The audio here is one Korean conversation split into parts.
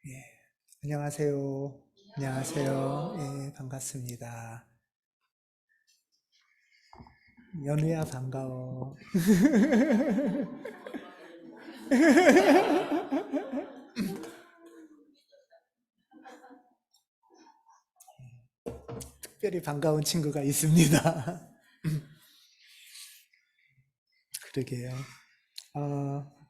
예, 안녕하세요. 안녕하세요. 예, 반갑습니다. 연우야, 반가워. 특별히 반가운 친구가 있습니다. 그러게요. 어,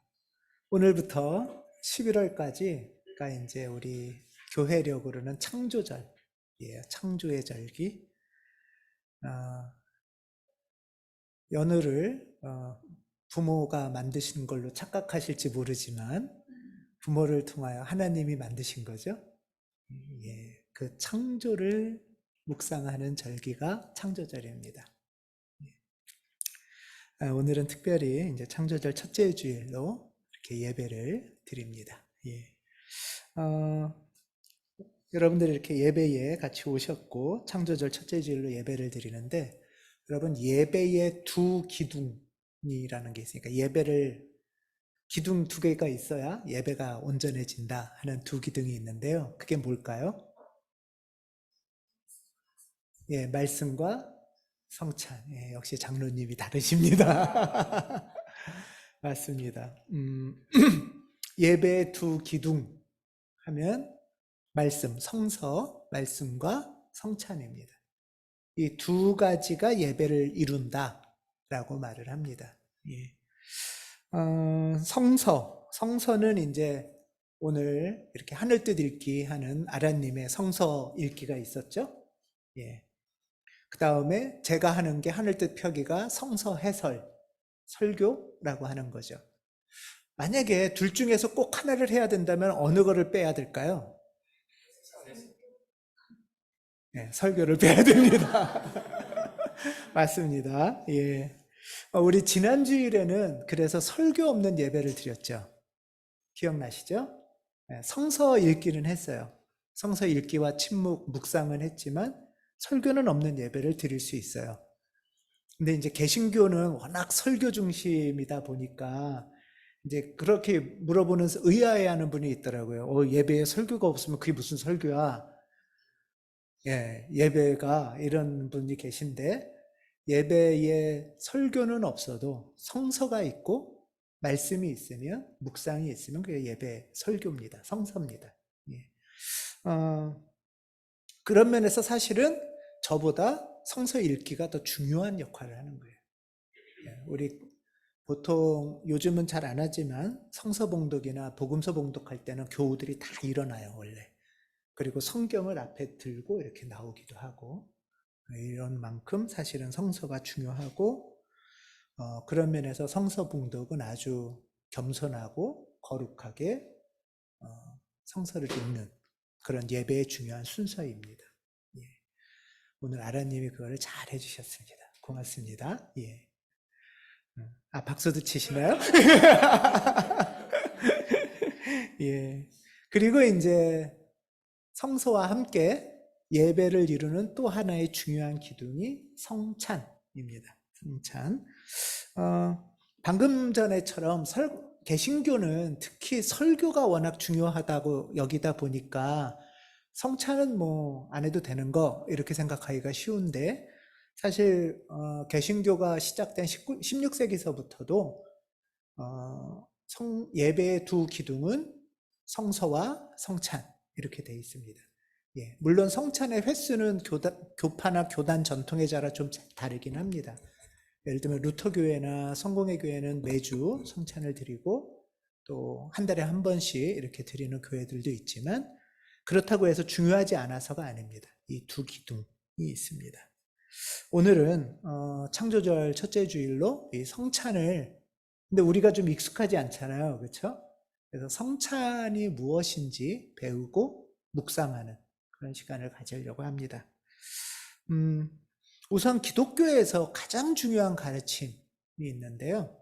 오늘부터 11월까지가 이제 우리 교회력으로는 창조절이에요. 창조의 절기. 어, 연우를 부모가 만드신 걸로 착각하실지 모르지만 부모를 통하여 하나님이 만드신 거죠. 예, 그 창조를 묵상하는 절기가 창조절입니다. 오늘은 특별히 이제 창조절 첫째 주일로 이렇게 예배를 드립니다. 예. 어, 여러분들이 이렇게 예배에 같이 오셨고 창조절 첫째 주일로 예배를 드리는데 여러분 예배의 두 기둥이라는 게 있으니까 예배를 기둥 두 개가 있어야 예배가 온전해진다 하는 두 기둥이 있는데요. 그게 뭘까요? 예, 말씀과 성찬. 예, 역시 장로님이 다르십니다. 맞습니다. 예배의 두 기둥 하면 말씀, 성서, 말씀과 성찬입니다. 이 두 가지가 예배를 이룬다라고 말을 합니다. 예. 성서는 이제 오늘 이렇게 하늘뜻 읽기 하는 아란님의 성서 읽기가 있었죠. 예. 그 다음에 제가 하는 게 하늘뜻 펴기가 성서 해설, 설교라고 하는 거죠. 만약에 둘 중에서 꼭 하나를 해야 된다면 어느 거를 빼야 될까요? 네, 설교를 빼야 됩니다. 맞습니다. 예. 우리 지난 주일에는 그래서 설교 없는 예배를 드렸죠. 기억나시죠? 네, 성서 읽기는 했어요. 성서 읽기와 침묵, 묵상은 했지만 설교는 없는 예배를 드릴 수 있어요. 근데 이제 개신교는 워낙 설교 중심이다 보니까 이제 그렇게 물어보는 의아해하는 분이 있더라고요. 예배에 설교가 없으면 그게 무슨 설교야? 예, 예배가 이런 분이 계신데 예배에 설교는 없어도 성서가 있고 말씀이 있으면 묵상이 있으면 그게 예배 설교입니다. 성서입니다. 예. 어, 그런 면에서 사실은 저보다 성서 읽기가 더 중요한 역할을 하는 거예요. 예, 우리 보통 요즘은 잘 안 하지만 성서 봉독이나 복음서 봉독할 때는 교우들이 다 일어나요, 원래. 그리고 성경을 앞에 들고 이렇게 나오기도 하고, 이런 만큼 사실은 성서가 중요하고, 그런 면에서 성서 봉독은 아주 겸손하고 거룩하게 성서를 읽는 그런 예배의 중요한 순서입니다. 예. 오늘 아라님이 그거를 잘 해주셨습니다. 고맙습니다. 예. 박수도 치시나요? 예. 그리고 이제 성서와 함께 예배를 이루는 또 하나의 중요한 기둥이 성찬입니다. 성찬. 방금 전에처럼 개신교는 특히 설교가 워낙 중요하다고 여기다 보니까 성찬은 뭐 안 해도 되는 거 이렇게 생각하기가 쉬운데 사실 개신교가 시작된 16세기서부터도 예배의 두 기둥은 성서와 성찬 이렇게 되어 있습니다. 예, 물론 성찬의 횟수는 교파나 교단 전통에 따라 좀 다르긴 합니다. 예를 들면 루터교회나 성공회 교회는 매주 성찬을 드리고 또 한 달에 한 번씩 이렇게 드리는 교회들도 있지만 그렇다고 해서 중요하지 않아서가 아닙니다. 이 두 기둥이 있습니다. 오늘은 창조절 첫째 주일로 이 성찬을 근데 우리가 좀 익숙하지 않잖아요. 그렇죠? 그래서 성찬이 무엇인지 배우고 묵상하는 그런 시간을 가지려고 합니다. 음, 우선 기독교에서 가장 중요한 가르침이 있는데요.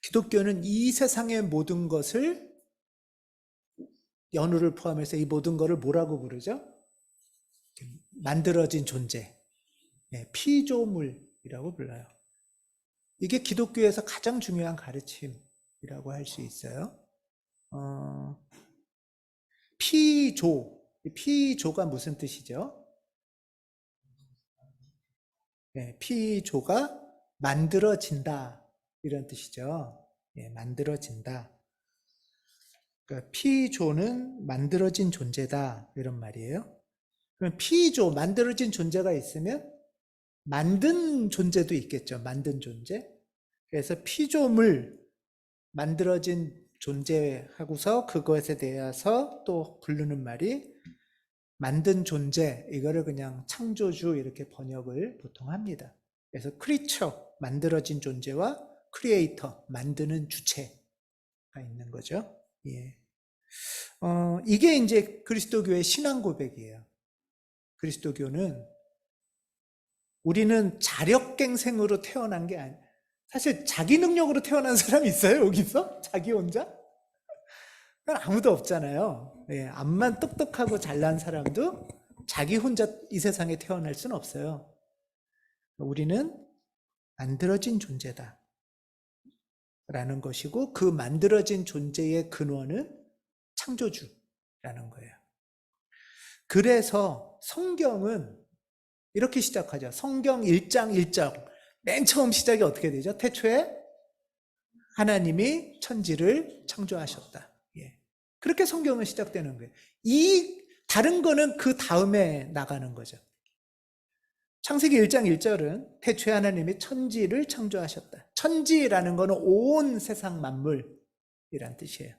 기독교는 이 세상의 모든 것을 연우를 포함해서 이 모든 것을 뭐라고 부르죠? 만들어진 존재, 피조물이라고 불러요. 이게 기독교에서 가장 중요한 가르침이라고 할 수 있어요. 피조. 피조가 무슨 뜻이죠? 네, 피조가 만들어진다. 이런 뜻이죠. 예, 만들어진다. 그러니까 피조는 만들어진 존재다. 이런 말이에요. 그럼 피조, 만들어진 존재가 있으면 만든 존재도 있겠죠. 만든 존재. 그래서 피조물, 만들어진 존재하고서 그것에 대해서 또 부르는 말이 만든 존재, 이거를 그냥 창조주 이렇게 번역을 보통 합니다. 그래서 크리처, 만들어진 존재와 크리에이터, 만드는 주체가 있는 거죠. 예. 이게 이제 그리스도교의 신앙 고백이에요. 그리스도교는 우리는 자력갱생으로 태어난 게 아니에요. 사실 자기 능력으로 태어난 사람이 있어요, 여기서? 자기 혼자? 아무도 없잖아요. 예, 암만 똑똑하고 잘난 사람도 자기 혼자 이 세상에 태어날 수는 없어요. 우리는 만들어진 존재다. 라는 것이고, 그 만들어진 존재의 근원은 창조주라는 거예요. 그래서 성경은 이렇게 시작하죠. 성경 1장 1절. 맨 처음 시작이 어떻게 되죠? 태초에 하나님이 천지를 창조하셨다. 예. 그렇게 성경은 시작되는 거예요. 이 다른 거는 그 다음에 나가는 거죠. 창세기 1장 1절은 태초에 하나님이 천지를 창조하셨다. 천지라는 거는 온 세상 만물이란 뜻이에요.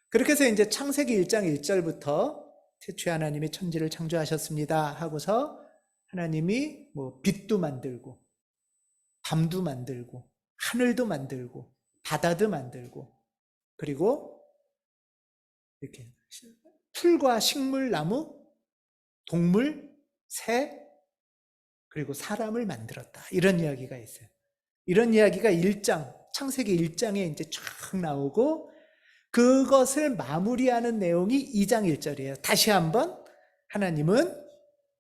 그렇게 해서 이제 창세기 1장 1절부터 태초에 하나님이 천지를 창조하셨습니다 하고서 하나님이 뭐 빛도 만들고 밤도 만들고 하늘도 만들고 바다도 만들고 그리고 이렇게 풀과 식물, 나무, 동물, 새 그리고 사람을 만들었다. 이런 이야기가 있어요. 이런 이야기가 1장, 창세기 1장에 이제 쫙 나오고 그것을 마무리하는 내용이 2장 1절이에요. 다시 한번 하나님은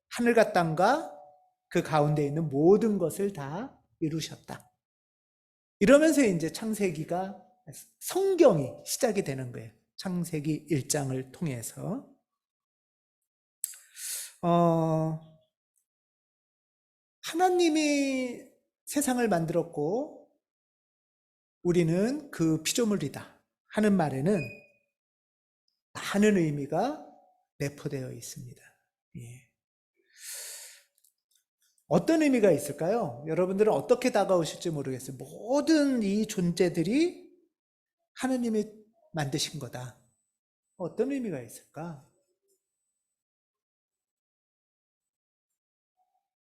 하늘과 땅과 그 가운데 있는 모든 것을 다 이루셨다. 이러면서 이제 창세기가 성경이 시작이 되는 거예요. 창세기 1장을 통해서. 하나님이 세상을 만들었고 우리는 그 피조물이다 하는 말에는 많은 의미가 내포되어 있습니다. 예. 어떤 의미가 있을까요? 여러분들은 어떻게 다가오실지 모르겠어요. 모든 이 존재들이 하나님이 만드신 거다. 어떤 의미가 있을까?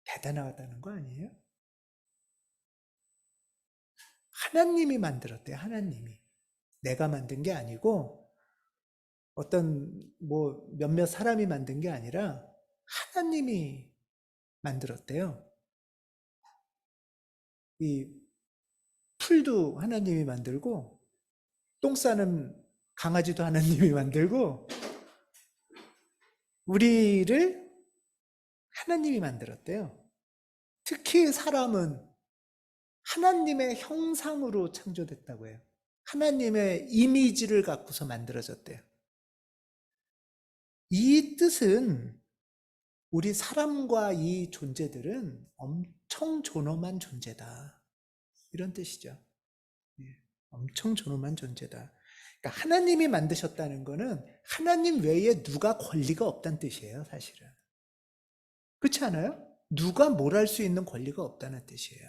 대단하다는 거 아니에요? 하나님이 만들었대요. 하나님이. 내가 만든 게 아니고 어떤 뭐 몇몇 사람이 만든 게 아니라 하나님이 만들었대요. 이 풀도 하나님이 만들고 똥 싸는 강아지도 하나님이 만들고 우리를 하나님이 만들었대요. 특히 사람은 하나님의 형상으로 창조됐다고 해요. 하나님의 이미지를 갖고서 만들어졌대요. 이 뜻은 우리 사람과 이 존재들은 엄청 존엄한 존재다. 이런 뜻이죠. 엄청 존엄한 존재다. 그러니까 하나님이 만드셨다는 거는 하나님 외에 누가 권리가 없다는 뜻이에요, 사실은. 그렇지 않아요? 누가 뭘 할 수 있는 권리가 없다는 뜻이에요.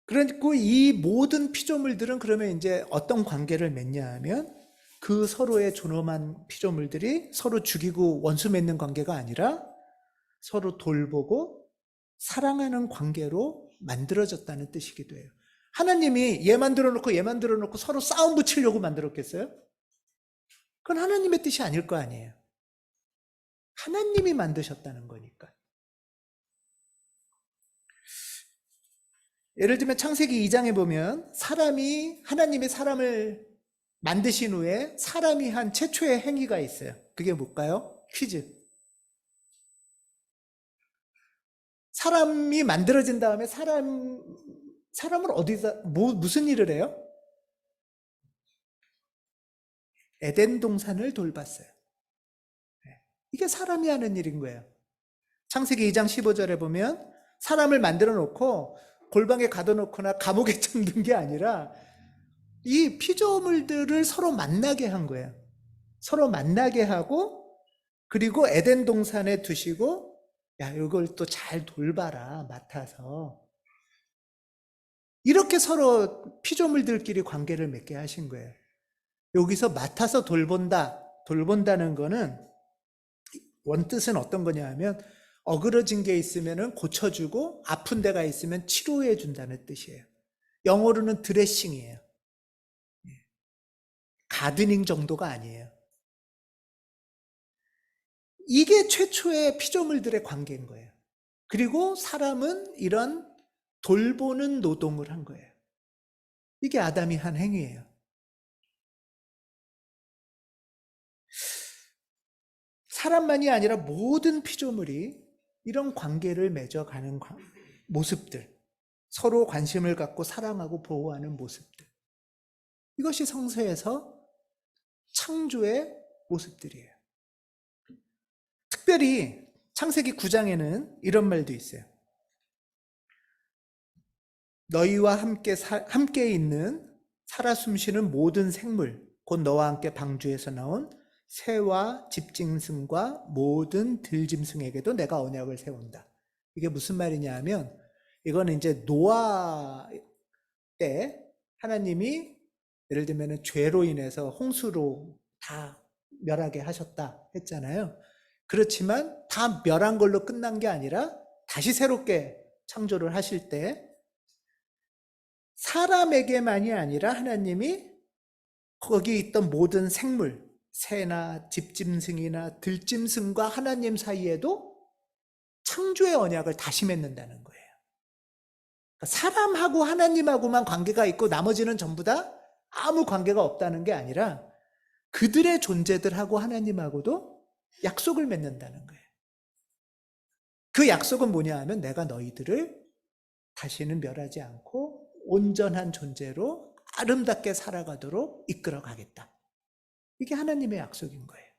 그리고 이 모든 피조물들은 그러면 이제 어떤 관계를 맺냐 하면 그 서로의 존엄한 피조물들이 서로 죽이고 원수 맺는 관계가 아니라 서로 돌보고 사랑하는 관계로 만들어졌다는 뜻이기도 해요. 하나님이 얘 만들어 놓고 서로 싸움 붙이려고 만들었겠어요? 그건 하나님의 뜻이 아닐 거 아니에요. 하나님이 만드셨다는 거니까. 예를 들면 창세기 2장에 보면 하나님이 사람을 만드신 후에 사람이 한 최초의 행위가 있어요. 그게 뭘까요? 퀴즈. 사람이 만들어진 다음에 사람을 어디서 무슨 일을 해요? 에덴 동산을 돌봤어요. 이게 사람이 하는 일인 거예요. 창세기 2장 15절에 보면 사람을 만들어 놓고 골방에 가둬놓거나 감옥에 잡는 게 아니라 이 피조물들을 서로 만나게 한 거예요. 서로 만나게 하고 그리고 에덴 동산에 두시고 야, 이걸 또 잘 돌봐라, 맡아서. 이렇게 서로 피조물들끼리 관계를 맺게 하신 거예요. 여기서 맡아서 돌본다는 거는 원뜻은 어떤 거냐 하면 어그러진 게 있으면 고쳐주고 아픈 데가 있으면 치료해 준다는 뜻이에요. 영어로는 드레싱이에요. 가드닝 정도가 아니에요. 이게 최초의 피조물들의 관계인 거예요. 그리고 사람은 이런 돌보는 노동을 한 거예요. 이게 아담이 한 행위예요. 사람만이 아니라 모든 피조물이 이런 관계를 맺어가는 모습들, 서로 관심을 갖고 사랑하고 보호하는 모습들, 이것이 성서에서 창조의 모습들이에요. 특별히 창세기 9장에는 이런 말도 있어요. 너희와 함께 있는 살아 숨쉬는 모든 생물, 곧 너와 함께 방주에서 나온 새와 집짐승과 모든 들짐승에게도 내가 언약을 세운다. 이게 무슨 말이냐 하면 이거는 이제 노아 때 하나님이 예를 들면 죄로 인해서 홍수로 다 멸하게 하셨다 했잖아요. 그렇지만 다 멸한 걸로 끝난 게 아니라 다시 새롭게 창조를 하실 때 사람에게만이 아니라 하나님이 거기 있던 모든 생물, 새나 집짐승이나 들짐승과 하나님 사이에도 창조의 언약을 다시 맺는다는 거예요. 그러니까 사람하고 하나님하고만 관계가 있고 나머지는 전부 다 아무 관계가 없다는 게 아니라 그들의 존재들하고 하나님하고도 약속을 맺는다는 거예요. 그 약속은 뭐냐 하면 내가 너희들을 다시는 멸하지 않고 온전한 존재로 아름답게 살아가도록 이끌어 가겠다. 이게 하나님의 약속인 거예요.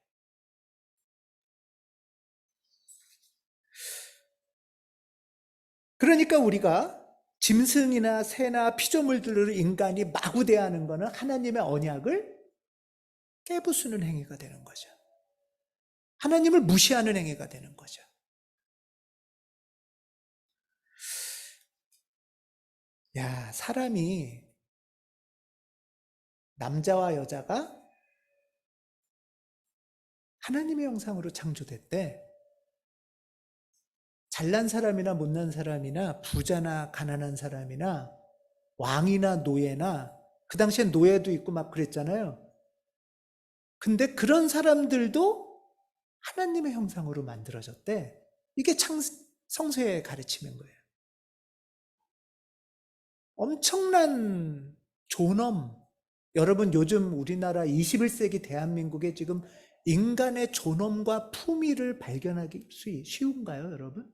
그러니까 우리가 짐승이나 새나 피조물들을 인간이 마구 대하는 것은 하나님의 언약을 깨부수는 행위가 되는 거죠. 하나님을 무시하는 행위가 되는 거죠. 야, 사람이 남자와 여자가 하나님의 형상으로 창조됐대. 잘난 사람이나 못난 사람이나 부자나 가난한 사람이나 왕이나 노예나 그 당시엔 노예도 있고 막 그랬잖아요. 근데 그런 사람들도 하나님의 형상으로 만들어졌대. 이게 성서의 가르침인 거예요. 엄청난 존엄. 여러분 요즘 우리나라 21세기 대한민국에 지금 인간의 존엄과 품위를 발견하기 쉬운가요, 여러분?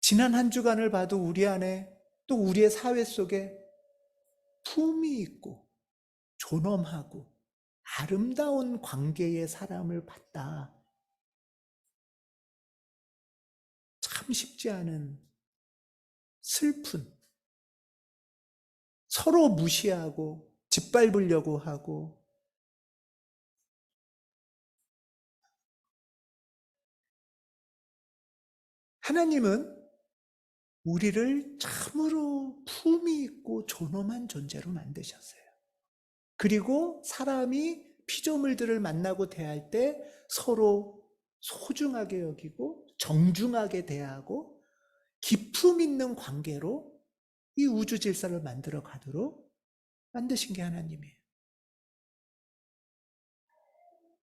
지난 한 주간을 봐도 우리 안에 또 우리의 사회 속에 품이 있고 존엄하고 아름다운 관계의 사람을 봤다. 참 쉽지 않은 슬픈, 서로 무시하고 짓밟으려고 하고 하나님은 우리를 참으로 품이 있고 존엄한 존재로 만드셨어요. 그리고 사람이 피조물들을 만나고 대할 때 서로 소중하게 여기고 정중하게 대하고 기품 있는 관계로 이 우주 질서를 만들어 가도록 만드신 게 하나님이에요.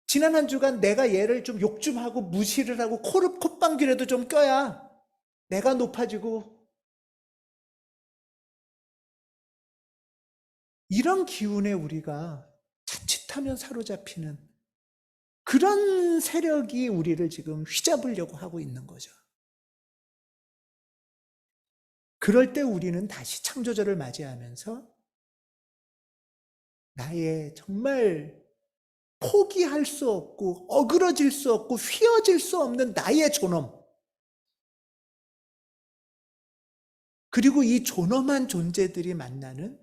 지난 한 주간 내가 얘를 좀 욕 좀 하고 무시를 하고 콧방귀라도 좀 껴야 내가 높아지고 이런 기운에 우리가 자칫하면 사로잡히는 그런 세력이 우리를 지금 휘잡으려고 하고 있는 거죠. 그럴 때 우리는 다시 창조주를 맞이하면서 나의 정말 포기할 수 없고 어그러질 수 없고 휘어질 수 없는 나의 존엄, 그리고 이 존엄한 존재들이 만나는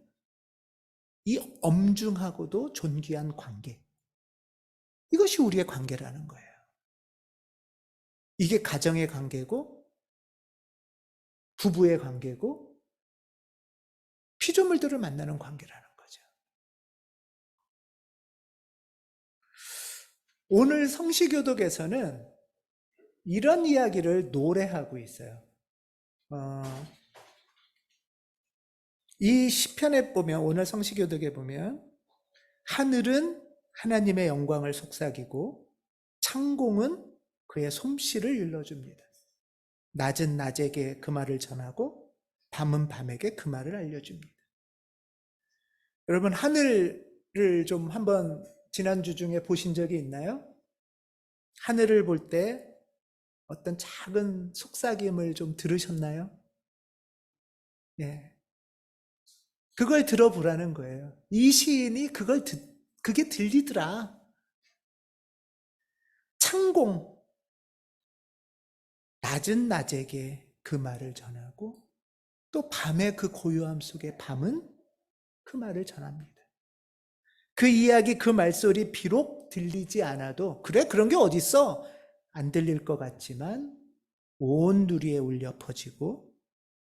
이 엄중하고도 존귀한 관계, 이것이 우리의 관계라는 거예요. 이게 가정의 관계고 부부의 관계고 피조물들을 만나는 관계라는 거죠. 오늘 성시교독에서는 이런 이야기를 노래하고 있어요. 이 시편에 보면, 오늘 성시교독에 보면 하늘은 하나님의 영광을 속삭이고 창공은 그의 솜씨를 일러줍니다. 낮은 낮에게 그 말을 전하고 밤은 밤에게 그 말을 알려줍니다. 여러분, 하늘을 좀 한번 지난주 중에 보신 적이 있나요? 하늘을 볼 때 어떤 작은 속삭임을 좀 들으셨나요? 예. 그걸 들어보라는 거예요. 이 시인이 그게 들리더라. 창공, 낮은 낮에게 그 말을 전하고 또 밤의 그 고요함 속에 밤은 그 말을 전합니다. 그 이야기, 그 말소리 비록 들리지 않아도, 그래, 그런 게 어딨어? 안 들릴 것 같지만 온 누리에 울려 퍼지고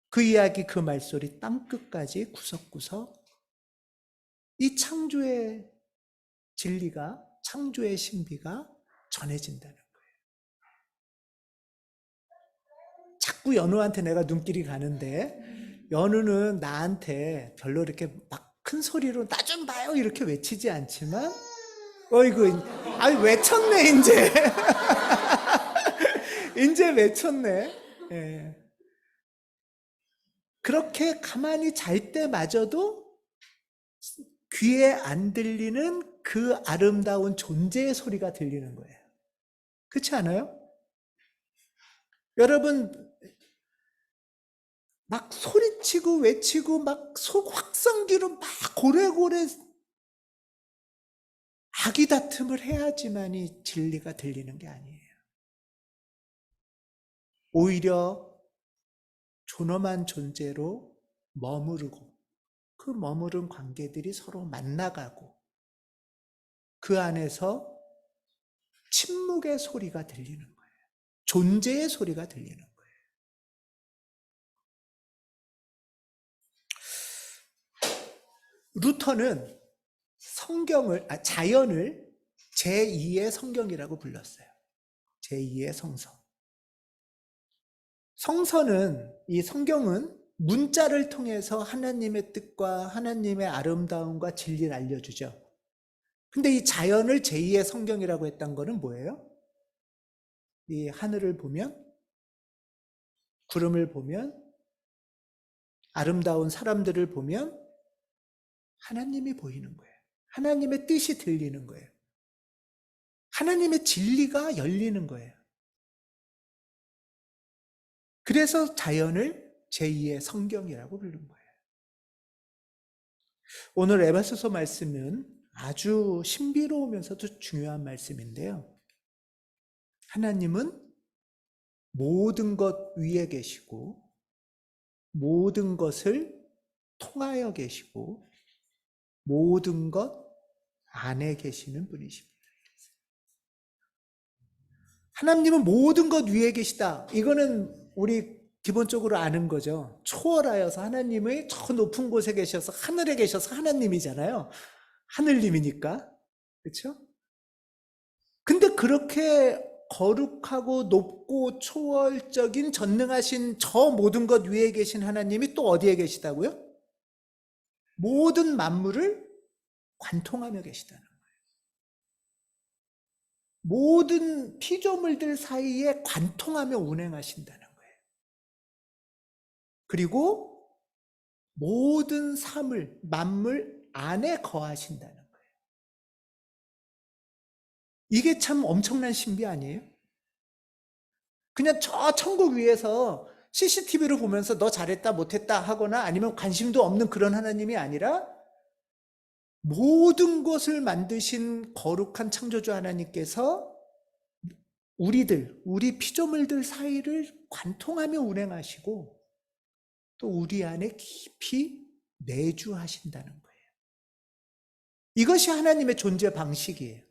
그 이야기, 그 말소리 땅끝까지 구석구석 이 창조의 진리가, 창조의 신비가 전해진다는 거예요. 자꾸 연우한테 내가 눈길이 가는데 연우는 나한테 별로 이렇게 막 큰 소리로 나 좀 봐요 이렇게 외치지 않지만, 어이구, 아이 외쳤네 이제. 이제 외쳤네. 예. 그렇게 가만히 잘 때마저도 귀에 안 들리는 그 아름다운 존재의 소리가 들리는 거예요. 그렇지 않아요? 여러분, 막 소리치고 외치고 막 속 확성기로 막 고래고래 아기다툼을 해야지만이 진리가 들리는 게 아니에요. 오히려 존엄한 존재로 머무르고 그 머무른 관계들이 서로 만나가고 그 안에서 침묵의 소리가 들리는 거예요. 존재의 소리가 들리는 거예요. 루터는 자연을 제2의 성경이라고 불렀어요. 제2의 성서. 성서는, 이 성경은 문자를 통해서 하나님의 뜻과 하나님의 아름다움과 진리를 알려주죠. 근데 이 자연을 제2의 성경이라고 했던 거는 뭐예요? 이 하늘을 보면, 구름을 보면, 아름다운 사람들을 보면 하나님이 보이는 거예요. 하나님의 뜻이 들리는 거예요. 하나님의 진리가 열리는 거예요. 그래서 자연을 제2의 성경이라고 부른 거예요. 오늘 에베소서 말씀은 아주 신비로우면서도 중요한 말씀인데요. 하나님은 모든 것 위에 계시고 모든 것을 통하여 계시고 모든 것 안에 계시는 분이십니다. 하나님은 모든 것 위에 계시다. 이거는 우리 기본적으로 아는 거죠. 초월하여서 하나님의 저 높은 곳에 계셔서 하늘에 계셔서 하나님이잖아요. 하늘님이니까. 그렇죠? 근데 그렇게 거룩하고 높고 초월적인 전능하신 저 모든 것 위에 계신 하나님이 또 어디에 계시다고요? 모든 만물을 관통하며 계시다는 거예요. 모든 피조물들 사이에 관통하며 운행하신다는 거예요. 그리고 모든 사물, 만물 안에 거하신다는 거예요. 이게 참 엄청난 신비 아니에요? 그냥 저 천국 위에서 CCTV를 보면서 너 잘했다 못했다 하거나 아니면 관심도 없는 그런 하나님이 아니라 모든 것을 만드신 거룩한 창조주 하나님께서 우리 피조물들 사이를 관통하며 운행하시고 또 우리 안에 깊이 내주하신다는 거예요. 이것이 하나님의 존재 방식이에요.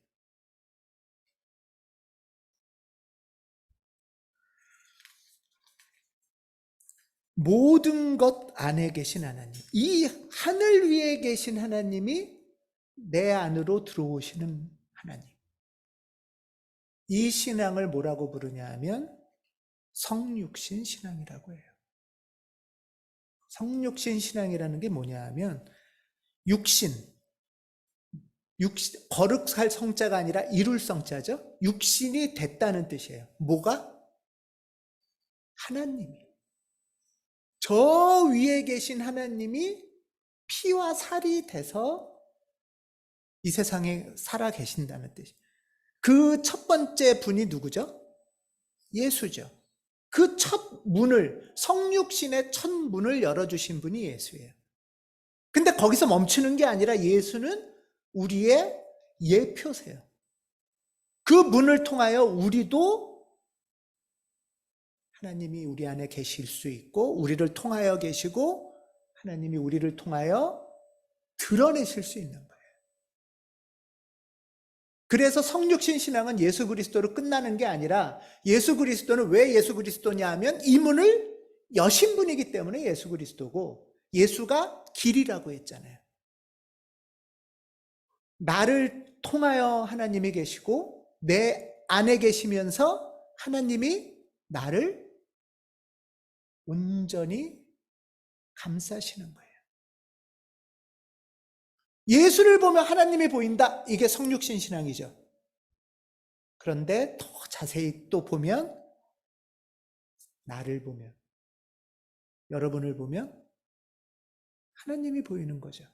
모든 것 안에 계신 하나님, 이 하늘 위에 계신 하나님이 내 안으로 들어오시는 하나님. 이 신앙을 뭐라고 부르냐 하면 성육신 신앙이라고 해요. 성육신 신앙이라는 게 뭐냐 하면 육신, 거룩할 성자가 아니라 이룰 성자죠. 육신이 됐다는 뜻이에요. 뭐가? 하나님이. 저 위에 계신 하나님이 피와 살이 돼서 이 세상에 살아 계신다는 뜻이에요. 그 첫 번째 분이 누구죠? 예수죠. 그 첫 문을, 성육신의 첫 문을 열어주신 분이 예수예요. 근데 거기서 멈추는 게 아니라 예수는 우리의 예표세요. 그 문을 통하여 우리도 하나님이 우리 안에 계실 수 있고 우리를 통하여 계시고 하나님이 우리를 통하여 드러내실 수 있는 거예요. 그래서 성육신 신앙은 예수 그리스도로 끝나는 게 아니라 예수 그리스도는 왜 예수 그리스도냐 하면 이 문을 여신 분이기 때문에 예수 그리스도고 예수가 길이라고 했잖아요. 나를 통하여 하나님이 계시고 내 안에 계시면서 하나님이 나를 온전히 감싸시는 거예요. 예수를 보면 하나님이 보인다. 이게 성육신 신앙이죠. 그런데 더 자세히 또 보면 나를 보면 여러분을 보면 하나님이 보이는 거죠.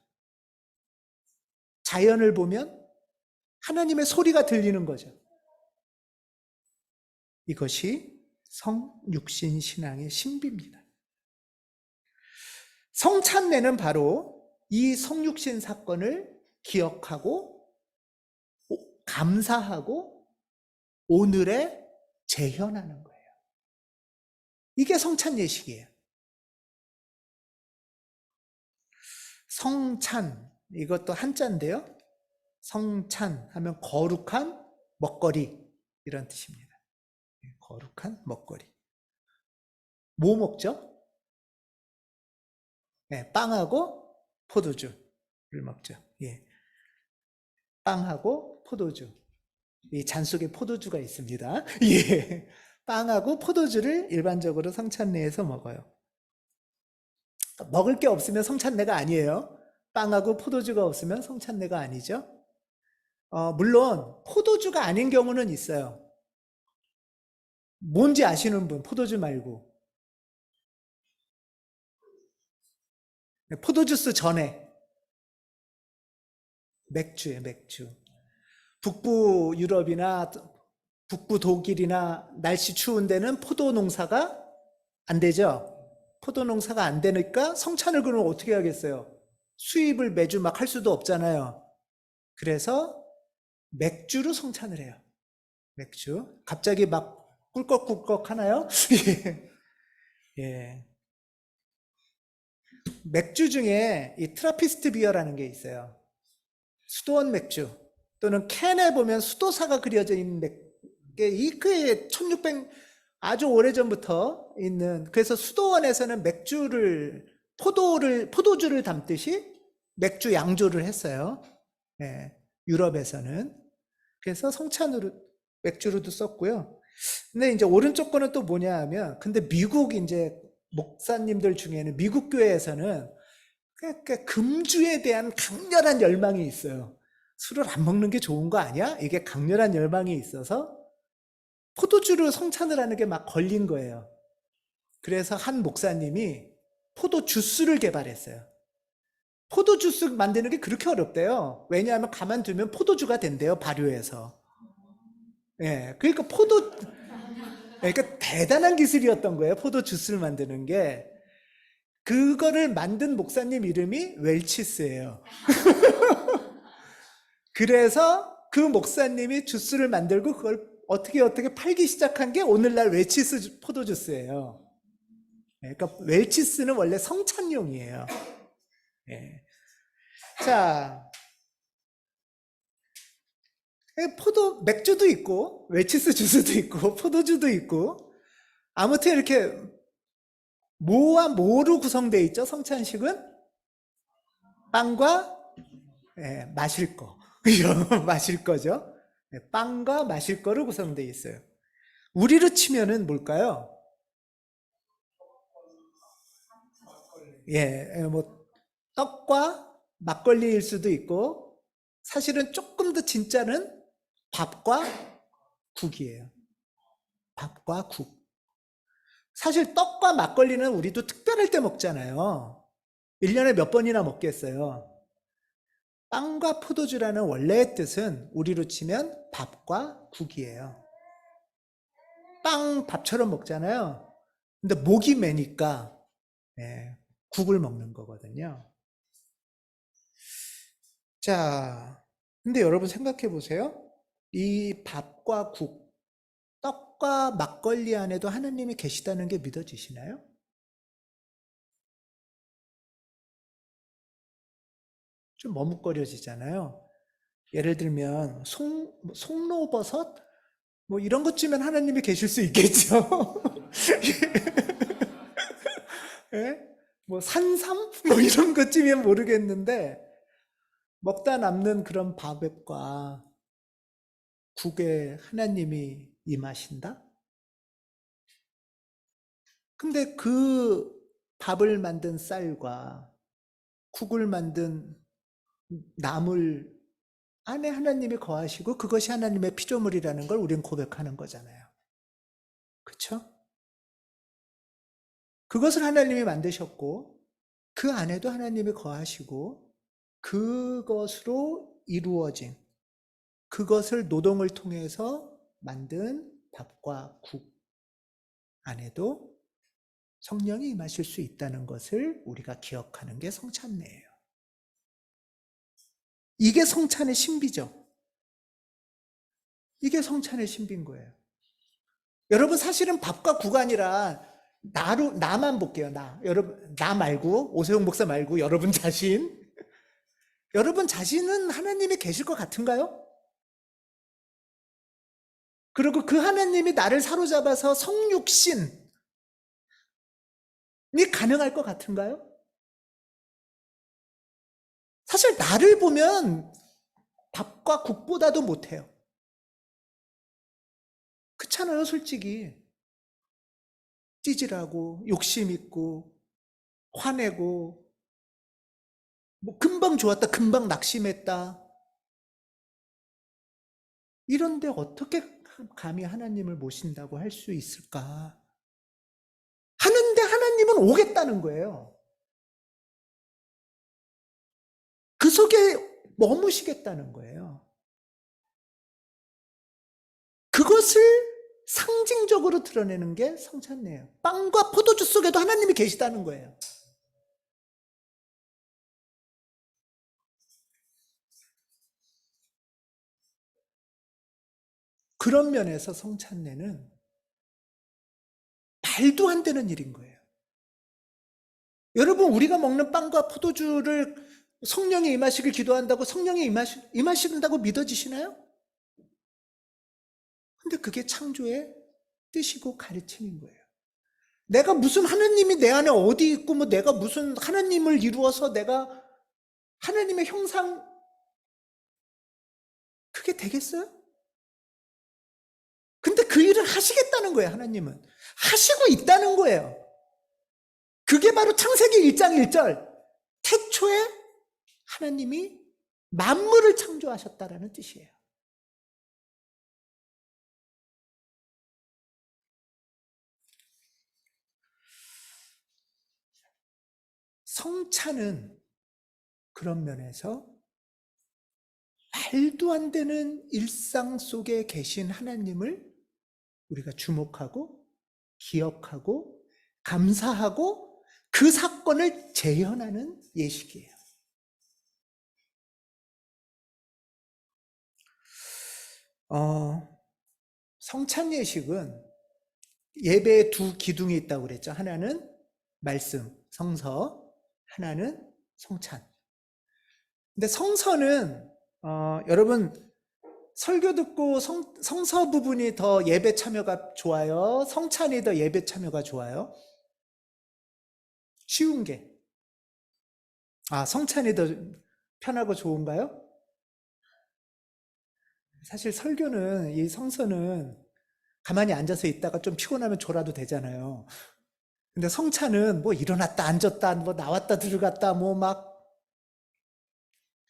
자연을 보면 하나님의 소리가 들리는 거죠. 이것이 성육신 신앙의 신비입니다. 성찬례는 바로 이 성육신 사건을 기억하고 감사하고 오늘에 재현하는 거예요. 이게 성찬 예식이에요. 성찬, 이것도 한자인데요. 성찬 하면 거룩한 먹거리 이런 뜻입니다. 거룩한 먹거리. 뭐 먹죠? 네, 빵하고 포도주를 먹죠. 예. 빵하고 포도주. 이 잔 속에 포도주가 있습니다. 예. 빵하고 포도주를 일반적으로 성찬례에서 먹어요. 먹을 게 없으면 성찬례가 아니에요. 빵하고 포도주가 없으면 성찬례가 아니죠. 물론 포도주가 아닌 경우는 있어요. 뭔지 아시는 분, 포도주 말고. 포도주스 전에 맥주예요, 맥주. 북부 유럽이나 북부 독일이나 날씨 추운 데는 포도 농사가 안 되죠. 포도 농사가 안 되니까 성찬을 그러면 어떻게 하겠어요? 수입을 매주 막 할 수도 없잖아요. 그래서 맥주로 성찬을 해요. 맥주. 갑자기 막 꿀꺽꿀꺽 하나요? 예. 맥주 중에 이 트라피스트 비어라는 게 있어요. 수도원 맥주 또는 캔에 보면 수도사가 그려져 있는 그 1600 아주 오래전부터 있는, 그래서 수도원에서는 포도주를 담듯이 맥주 양조를 했어요. 예, 유럽에서는. 그래서 성찬으로 맥주로도 썼고요. 근데 이제 오른쪽 거는 또 뭐냐 하면, 근데 미국 이제 목사님들 중에는 미국 교회에서는 금주에 대한 강렬한 열망이 있어요. 술을 안 먹는 게 좋은 거 아니야? 이게 강렬한 열망이 있어서 포도주로 성찬을 하는 게 막 걸린 거예요. 그래서 한 목사님이 포도 주스를 개발했어요. 포도 주스 만드는 게 그렇게 어렵대요. 왜냐하면 가만두면 포도주가 된대요, 발효해서. 예, 그러니까 그러니까 대단한 기술이었던 거예요, 포도 주스를 만드는 게. 그거를 만든 목사님 이름이 웰치스예요. 그래서 그 목사님이 주스를 만들고 그걸 어떻게 팔기 시작한 게 오늘날 웰치스 포도주스예요. 그러니까 웰치스는 원래 성찬용이에요. 예. 자, 맥주도 있고, 웰치스 주스도 있고, 포도주도 있고, 아무튼 이렇게 뭐와 뭐로 구성되어 있죠? 성찬식은 빵과 마실 거. 마실 거죠. 빵과 마실 거로 구성되어 있어요. 우리로 치면은 뭘까요? 뭐 떡과 막걸리일 수도 있고, 사실은 조금 더 진짜는 밥과 국이에요. 밥과 국. 사실 떡과 막걸리는 우리도 특별할 때 먹잖아요. 1년에 몇 번이나 먹겠어요. 빵과 포도주라는 원래의 뜻은 우리로 치면 밥과 국이에요. 빵 밥처럼 먹잖아요. 근데 목이 메니까 국을 먹는 거거든요. 자, 근데 여러분 생각해 보세요. 이 밥과 국, 떡과 막걸리 안에도 하나님이 계시다는 게 믿어지시나요? 좀 머뭇거려지잖아요. 예를 들면 송로버섯 뭐 이런 것쯤엔 하나님이 계실 수 있겠죠. 예? 뭐 산삼 뭐 이런 것쯤이면 모르겠는데 먹다 남는 그런 밥과 국에 하나님이 임하신다? 근데 그 밥을 만든 쌀과 국을 만든 나물 안에 하나님이 거하시고 그것이 하나님의 피조물이라는 걸 우린 고백하는 거잖아요. 그렇죠? 그것을 하나님이 만드셨고 그 안에도 하나님이 거하시고 그것으로 이루어진 그것을 노동을 통해서 만든 밥과 국 안에도 성령이 임하실 수 있다는 것을 우리가 기억하는 게 성찬례예요. 이게 성찬의 신비죠. 이게 성찬의 신비인 거예요. 여러분 사실은 밥과 국가 아니라 나만 볼게요. 여러분 나 말고 오세훈 목사 말고 여러분 자신. 여러분 자신은 하나님이 계실 것 같은가요? 그리고 그 하나님이 나를 사로잡아서 성육신이 가능할 것 같은가요? 사실 나를 보면 밥과 국보다도 못해요. 그렇잖아요, 솔직히. 찌질하고 욕심 있고 화내고 뭐 금방 좋았다 금방 낙심했다 이런데 어떻게 감히 하나님을 모신다고 할 수 있을까 하는데 하나님은 오겠다는 거예요. 그 속에 머무시겠다는 거예요. 그것을 상징적으로 드러내는 게 성찬례예요. 빵과 포도주 속에도 하나님이 계시다는 거예요. 그런 면에서 성찬례는 말도 안 되는 일인 거예요. 여러분 우리가 먹는 빵과 포도주를 성령이 임하시길 기도한다고 성령이 임하신다고 믿어지시나요? 근데 그게 창조의 뜻이고 가르침인 거예요. 내가 무슨 하나님이 내 안에 어디 있고 뭐 내가 무슨 하나님을 이루어서 내가 하나님의 형상 그게 되겠어요? 근데 그 일을 하시겠다는 거예요. 하나님은 하시고 있다는 거예요. 그게 바로 창세기 1장 1절 태초에 하나님이 만물을 창조하셨다라는 뜻이에요. 성찬은 그런 면에서 말도 안 되는 일상 속에 계신 하나님을 우리가 주목하고 기억하고 감사하고 그 사건을 재현하는 예식이에요. 어, 성찬 예식은 예배에 두 기둥이 있다고 그랬죠. 하나는 말씀, 성서, 하나는 성찬. 근데 성서는 여러분 설교 듣고 성서 부분이 더 예배 참여가 좋아요? 성찬이 더 예배 참여가 좋아요? 쉬운 게. 성찬이 더 편하고 좋은가요? 사실 설교는, 이 성서는 가만히 앉아서 있다가 좀 피곤하면 졸아도 되잖아요. 근데 성찬은 뭐 일어났다 앉았다 뭐 나왔다 들어갔다 뭐 막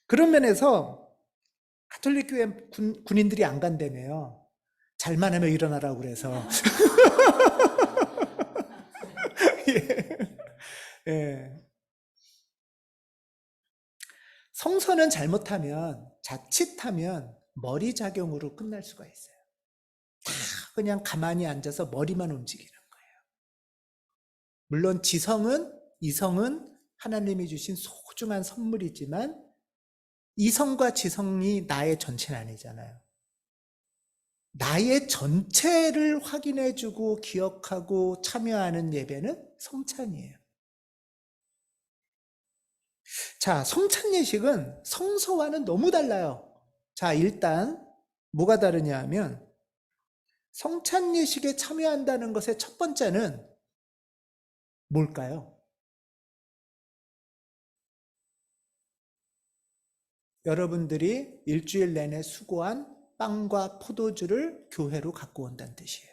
그런 면에서 가톨릭 교회 군인들이 안 간다며요. 잘만 하면 일어나라고 그래서. 예. 예. 성서는 잘못하면, 자칫하면 머리작용으로 끝날 수가 있어요. 다 그냥 가만히 앉아서 머리만 움직이는 거예요. 물론 이성은 하나님이 주신 소중한 선물이지만 이성과 지성이 나의 전체는 아니잖아요. 나의 전체를 확인해주고 기억하고 참여하는 예배는 성찬이에요. 자, 성찬 예식은 성서와는 너무 달라요. 자, 일단 뭐가 다르냐 하면 성찬 예식에 참여한다는 것의 첫 번째는 뭘까요? 여러분들이 일주일 내내 수고한 빵과 포도주를 교회로 갖고 온다는 뜻이에요.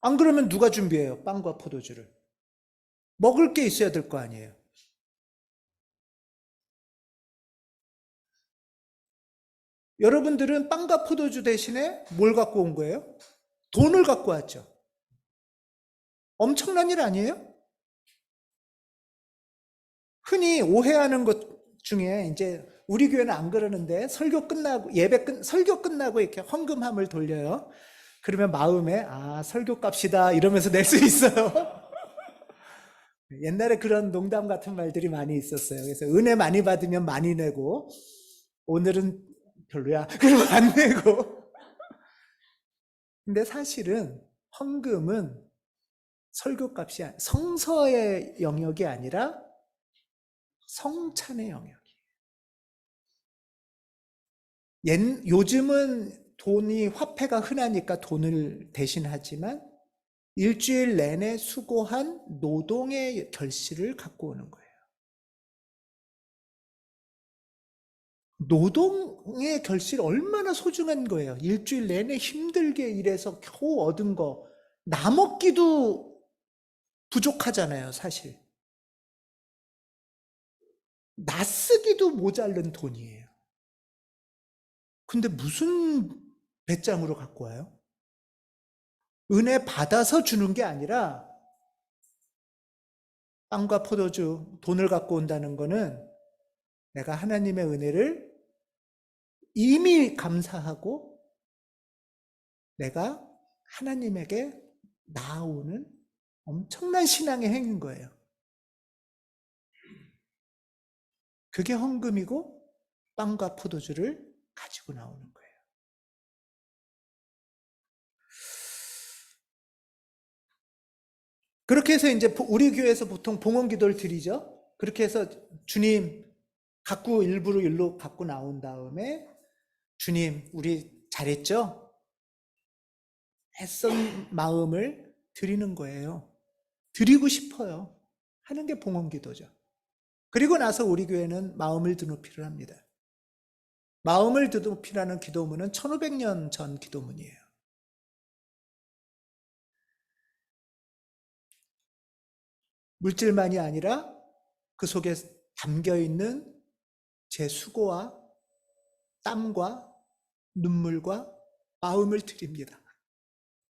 안 그러면 누가 준비해요? 빵과 포도주를. 먹을 게 있어야 될 거 아니에요. 여러분들은 빵과 포도주 대신에 뭘 갖고 온 거예요? 돈을 갖고 왔죠. 엄청난 일 아니에요? 흔히 오해하는 것 중에 이제 우리 교회는 안 그러는데 설교 끝나고 이렇게 헌금함을 돌려요. 그러면 마음에 설교 값이다 이러면서 낼 수 있어요. 옛날에 그런 농담 같은 말들이 많이 있었어요. 그래서 은혜 많이 받으면 많이 내고 오늘은 별로야. 그러면 안 내고. 근데 사실은 헌금은 설교값이 성서의 영역이 아니라 성찬의 영역이에요. 요즘은 화폐가 흔하니까 돈을 대신하지만 일주일 내내 수고한 노동의 결실을 갖고 오는 거예요. 노동의 결실 얼마나 소중한 거예요. 일주일 내내 힘들게 일해서 겨우 얻은 거, 나 먹기도 부족하잖아요, 사실. 나 쓰기도 모자른 돈이에요. 근데 무슨 배짱으로 갖고 와요? 은혜 받아서 주는 게 아니라 빵과 포도주, 돈을 갖고 온다는 거는 내가 하나님의 은혜를 이미 감사하고 내가 하나님에게 나아오는 엄청난 신앙의 행위인 거예요. 그게 헌금이고 빵과 포도주를 가지고 나오는 거예요. 그렇게 해서 이제 우리 교회에서 보통 봉헌 기도를 드리죠. 그렇게 해서 주님 일부러 일로 갖고 나온 다음에 주님 우리 잘했죠? 애쓴 마음을 드리는 거예요. 드리고 싶어요. 하는 게 봉헌 기도죠. 그리고 나서 우리 교회는 마음을 드높이를 합니다. 마음을 드높이라는 기도문은 1500년 전 기도문이에요. 물질만이 아니라 그 속에 담겨 있는 제 수고와 땀과 눈물과 마음을 드립니다.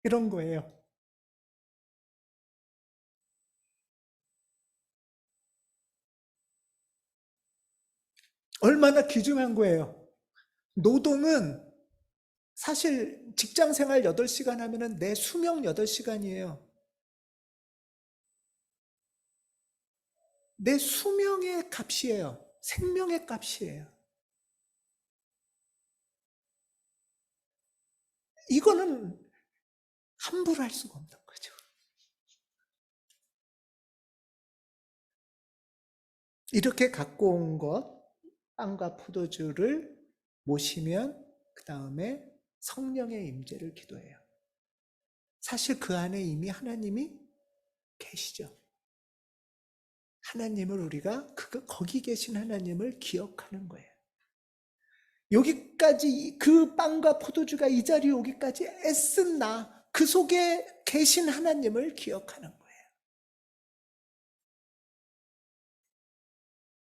이런 거예요. 얼마나 귀중한 거예요. 노동은 사실 직장 생활 8시간 하면은 내 수명 8시간이에요. 내 수명의 값이에요. 생명의 값이에요. 이거는 함부로 할 수가 없는 거죠. 이렇게 갖고 온 것, 빵과 포도주를 모시면 그 다음에 성령의 임재를 기도해요. 사실 그 안에 이미 하나님이 계시죠. 하나님을 우리가 거기 계신 하나님을 기억하는 거예요. 여기까지 그 빵과 포도주가 이 자리에 오기까지 애쓴 그 속에 계신 하나님을 기억하는 거예요.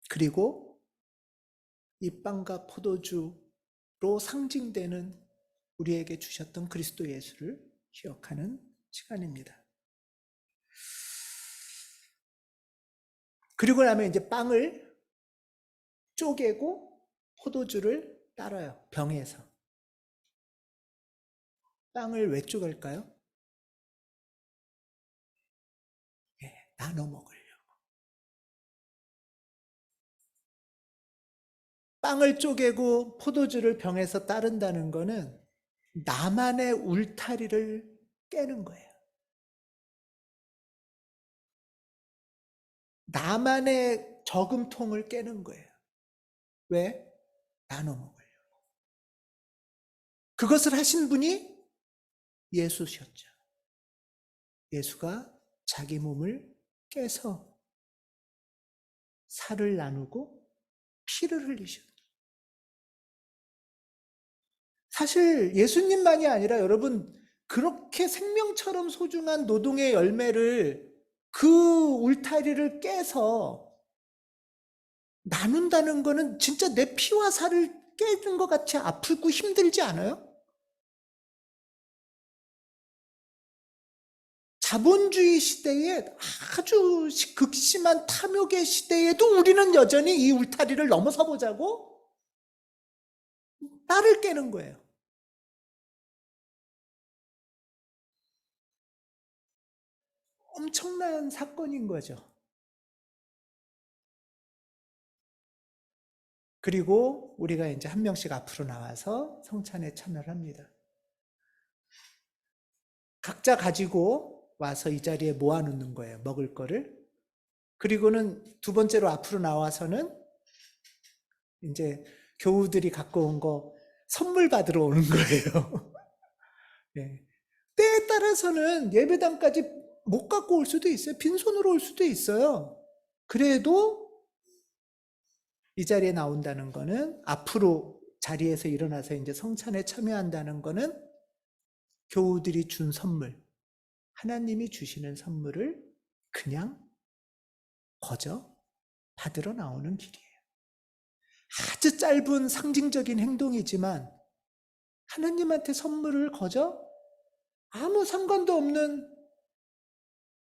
그리고 이 빵과 포도주로 상징되는 우리에게 주셨던 그리스도 예수를 기억하는 시간입니다. 그리고 나면 이제 빵을 쪼개고 포도주를 따라요. 병에서. 빵을 왜 쪼갤까요? 나눠 먹으려고. 빵을 쪼개고 포도주를 병에서 따른다는 거는 나만의 울타리를 깨는 거예요. 나만의 저금통을 깨는 거예요. 왜? 나눠 먹으려고. 그것을 하신 분이 예수셨죠. 예수가 자기 몸을 깨서 살을 나누고 피를 흘리셨죠. 사실 예수님만이 아니라 여러분, 그렇게 생명처럼 소중한 노동의 열매를 그 울타리를 깨서 나눈다는 거는 진짜 내 피와 살을 깨는 것 같이 아프고 힘들지 않아요? 자본주의 시대에 아주 극심한 탐욕의 시대에도 우리는 여전히 이 울타리를 넘어서 보자고 나를 깨는 거예요. 엄청난 사건인 거죠. 그리고 우리가 이제 한 명씩 앞으로 나와서 성찬에 참여를 합니다. 각자 가지고 와서 이 자리에 모아놓는 거예요. 먹을 거를. 그리고는 두 번째로 앞으로 나와서는 이제 교우들이 갖고 온 거 선물 받으러 오는 거예요. 네. 때에 따라서는 예배당까지 못 갖고 올 수도 있어요. 빈손으로 올 수도 있어요. 그래도 이 자리에 나온다는 거는, 앞으로 자리에서 일어나서 이제 성찬에 참여한다는 거는 교우들이 준 선물, 하나님이 주시는 선물을 그냥 거저 받으러 나오는 길이에요. 아주 짧은 상징적인 행동이지만 하나님한테 선물을 거저 아무 상관도 없는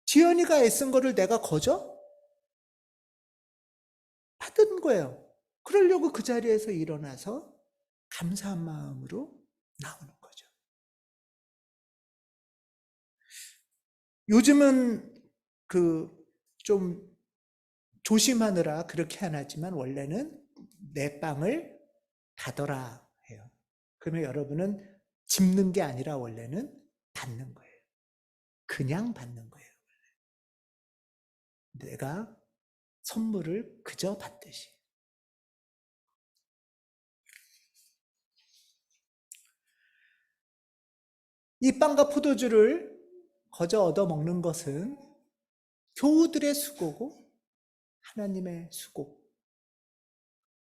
지연이가 애쓴 거를 내가 거저 받은 거예요. 그러려고 그 자리에서 일어나서 감사한 마음으로 나오는 거죠. 요즘은 좀 조심하느라 그렇게 안 하지만 원래는 내 빵을 받아라 해요. 그러면 여러분은 집는 게 아니라 원래는 받는 거예요. 그냥 받는 거예요. 내가 선물을 그저 받듯이. 이 빵과 포도주를 거저 얻어 먹는 것은 교우들의 수고고 하나님의 수고.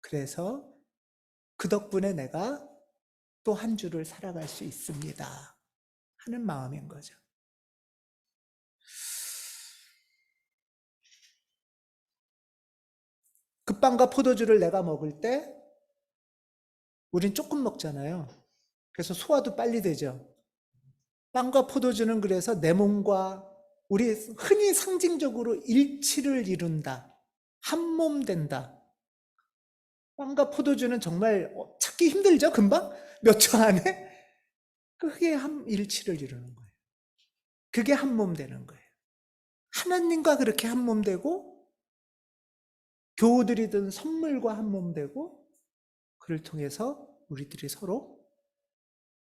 그래서 그 덕분에 내가 또 한 주를 살아갈 수 있습니다 하는 마음인 거죠. 그 빵과 포도주를 내가 먹을 때 우린 조금 먹잖아요. 그래서 소화도 빨리 되죠. 빵과 포도주는 그래서 내 몸과 우리 흔히 상징적으로 일치를 이룬다. 한 몸 된다. 빵과 포도주는 정말 찾기 힘들죠? 금방? 몇 초 안에? 그게 한 일치를 이루는 거예요. 그게 한 몸 되는 거예요. 하나님과 그렇게 한 몸 되고 교우들이 든 선물과 한 몸 되고 그를 통해서 우리들이 서로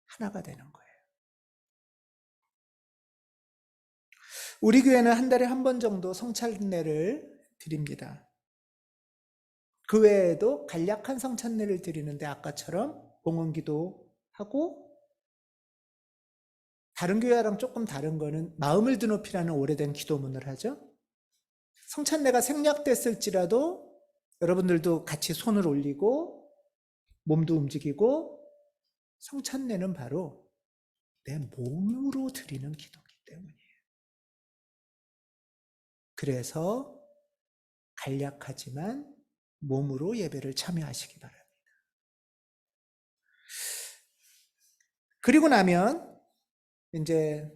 하나가 되는 거예요. 우리 교회는 한 달에 한 번 정도 성찬례를 드립니다. 그 외에도 간략한 성찬례를 드리는데 아까처럼 봉헌기도 하고, 다른 교회랑 조금 다른 거는 마음을 드높이라는 오래된 기도문을 하죠. 성찬례가 생략됐을지라도 여러분들도 같이 손을 올리고 몸도 움직이고, 성찬례는 바로 내 몸으로 드리는 기도이기 때문이에요. 그래서 간략하지만 몸으로 예배를 참여하시기 바랍니다. 그리고 나면 이제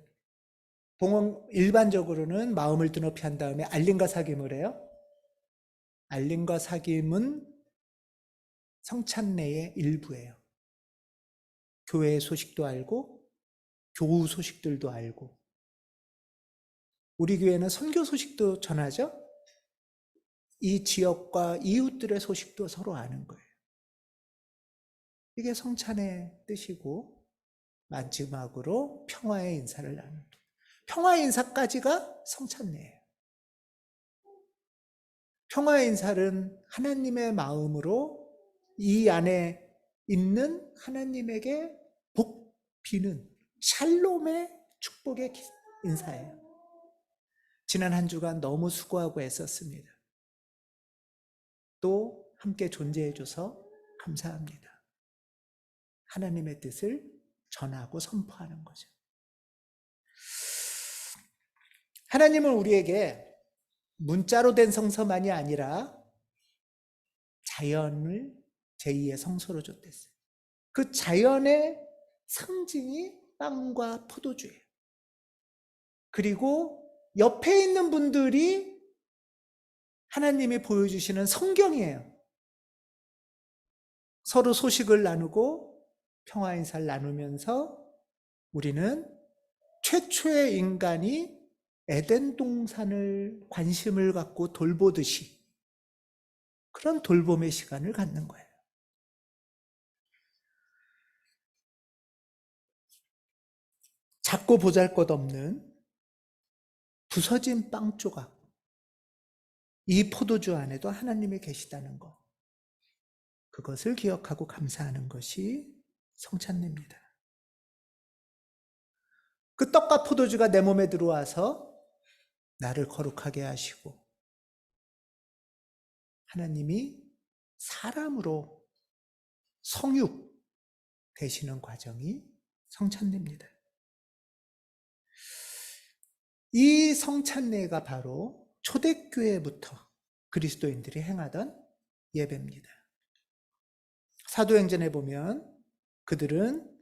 봉헌 일반적으로는 마음을 드높이 한 다음에 알림과 사귐을 해요. 알림과 사귐은 성찬례의 일부예요. 교회의 소식도 알고 교우 소식들도 알고, 우리 교회는 선교 소식도 전하죠. 이 지역과 이웃들의 소식도 서로 아는 거예요. 이게 성찬의 뜻이고, 마지막으로 평화의 인사를 나누는, 평화의 인사까지가 성찬례예요. 평화의 인사는 하나님의 마음으로 이 안에 있는 하나님에게 복 비는 샬롬의 축복의 인사예요. 지난 한 주간 너무 수고하고 애썼습니다. 또 함께 존재해줘서 감사합니다. 하나님의 뜻을 전하고 선포하는 거죠. 하나님은 우리에게 문자로 된 성서만이 아니라 자연을 제2의 성소로 줬댔어요. 그 자연의 상징이 빵과 포도주예요. 그리고 옆에 있는 분들이 하나님이 보여주시는 성경이에요. 서로 소식을 나누고 평화 인사를 나누면서 우리는 최초의 인간이 에덴 동산을 관심을 갖고 돌보듯이 그런 돌봄의 시간을 갖는 거예요. 작고 보잘것없는 부서진 빵 조각, 이 포도주 안에도 하나님이 계시다는 것, 그것을 기억하고 감사하는 것이 성찬례입니다. 그 떡과 포도주가 내 몸에 들어와서 나를 거룩하게 하시고 하나님이 사람으로 성육 되시는 과정이 성찬례입니다. 이 성찬례가 바로 초대교회부터 그리스도인들이 행하던 예배입니다. 사도행전에 보면 그들은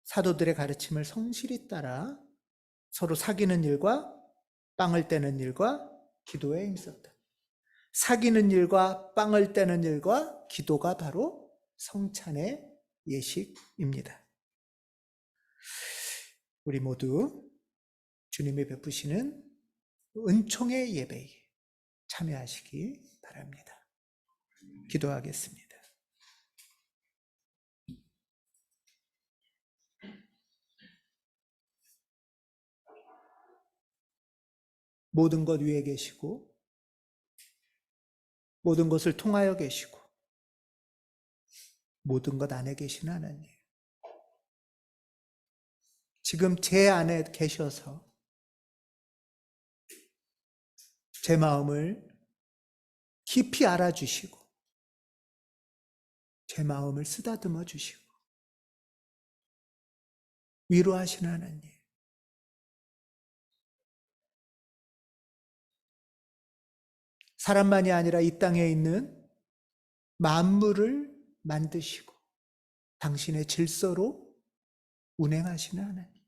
사도들의 가르침을 성실히 따라 서로 사귀는 일과 빵을 떼는 일과 기도에 힘썼다. 사귀는 일과 빵을 떼는 일과 기도가 바로 성찬의 예식입니다. 우리 모두 주님이 베푸시는 은총의 예배에 참여하시기 바랍니다. 기도하겠습니다. 모든 것 위에 계시고 모든 것을 통하여 계시고 모든 것 안에 계신 하나님, 지금 제 안에 계셔서 제 마음을 깊이 알아주시고 제 마음을 쓰다듬어 주시고 위로하시는 하나님, 사람만이 아니라 이 땅에 있는 만물을 만드시고 당신의 질서로 운행하시는 하나님,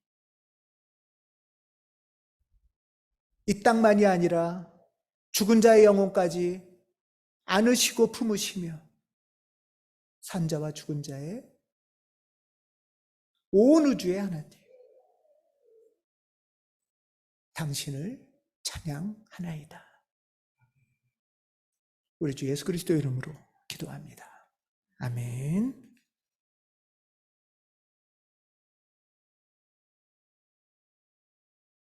이 땅만이 아니라 죽은 자의 영혼까지 안으시고 품으시며 산자와 죽은 자의 온 우주의 하나님, 당신을 찬양하나이다. 우리 주 예수 그리스도의 이름으로 기도합니다. 아멘.